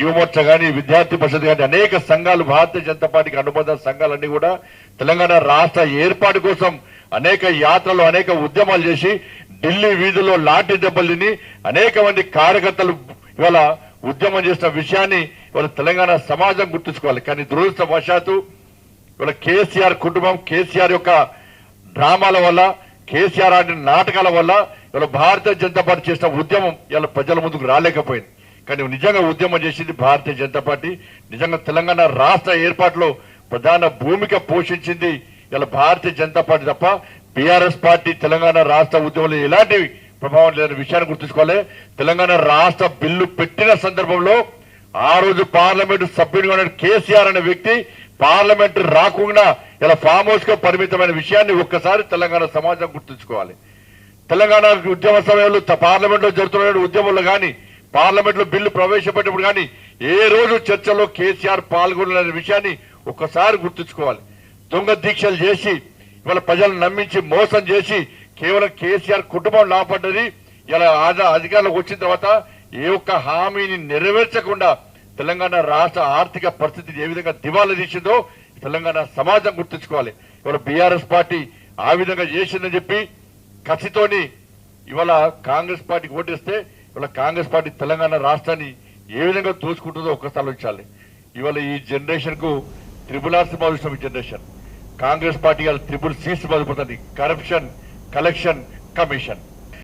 యువమోర్చా కానీ, విద్యార్థి పరిషత్ కానీ అనేక సంఘాలు, భారతీయ జనతా పార్టీకి అనుబంధ సంఘాలన్నీ కూడా తెలంగాణ రాష్ట్ర ఏర్పాటు కోసం అనేక యాత్రలు, అనేక ఉద్యమాలు చేసి ఢిల్లీ వీధుల్లో లాఠీ దెబ్బలు తిని అనేక మంది కార్యకర్తలు ఇవాళ ఉద్యమం చేసిన విషయాన్ని ఇవాళ తెలంగాణ సమాజం గుర్తుంచుకోవాలి. కానీ దురదృష్టవశాత్తు ఇవాళ కేసీఆర్ కుటుంబం, కేసీఆర్ యొక్క డ్రామాల వల్ల, కేసీఆర్ ఆడిన నాటకాల వల్ల ఇవాళ భారతీయ జనతా పార్టీ చేసిన ఉద్యమం ఇవాళ ప్రజల ముందుకు రాలేకపోయింది. కానీ నిజంగా ఉద్యమం చేసింది భారతీయ జనతా పార్టీ. నిజంగా తెలంగాణ రాష్ట్ర ఏర్పాటులో ప్రధాన భూమిక పోషించింది ఇలా భారతీయ జనతా పార్టీ తప్ప బీఆర్ఎస్ పార్టీ తెలంగాణ రాష్ట్ర ఉద్యమంలో ఎలాంటి ప్రభావం లేని విషయాన్ని గుర్తుంచుకోవాలి. తెలంగాణ రాష్ట్ర బిల్లు పెట్టిన సందర్భంలో ఆ రోజు పార్లమెంటు సభ్యుడిగా ఉన్న కేసీఆర్ అనే వ్యక్తి పార్లమెంటు రాకుండా ఇలా ఫామ్ హౌస్ కు పరిమితమైన విషయాన్ని ఒక్కసారి తెలంగాణ సమాజం గుర్తుంచుకోవాలి. తెలంగాణ ఉద్యమ సమయంలో పార్లమెంట్ లో జరుగుతున్న ఉద్యమంలో కానీ, పార్లమెంట్ లో బిల్లు ప్రవేశపెట్టినప్పుడు కానీ ఏ రోజు చర్చలో కేసీఆర్ పాల్గొనలేని విషయాన్ని ఒక్కసారి గుర్తుంచుకోవాలి. దొంగ దీక్షలు చేసి ఇవాళ ప్రజలను నమ్మించి మోసం చేసి కేవలం కేసీఆర్ కుటుంబం లాభపడ్డది. ఇలా అధికారంలోకి వచ్చిన తర్వాత ఏ ఒక్క హామీని నెరవేర్చకుండా తెలంగాణ రాష్ట్ర ఆర్థిక పరిస్థితి ఏ విధంగా దివాలా తీసిందో తెలంగాణ సమాజం గుర్తుంచుకోవాలి. ఇవాళ బీఆర్ఎస్ పార్టీ ఆ విధంగా చేసిందని చెప్పి కసితోని ఇవాళ కాంగ్రెస్ పార్టీకి ఓటేస్తే ఇవాళ కాంగ్రెస్ పార్టీ తెలంగాణ రాష్ట్రాన్ని ఏ విధంగా దోచుకుంటుందో ఒక్కసారి ఆలోచించాలి. ఇవాళ ఈ జనరేషన్ కు RRR cinema generation, Congress party triple C's మొదలుపోతుంది. Corruption, collection, commission.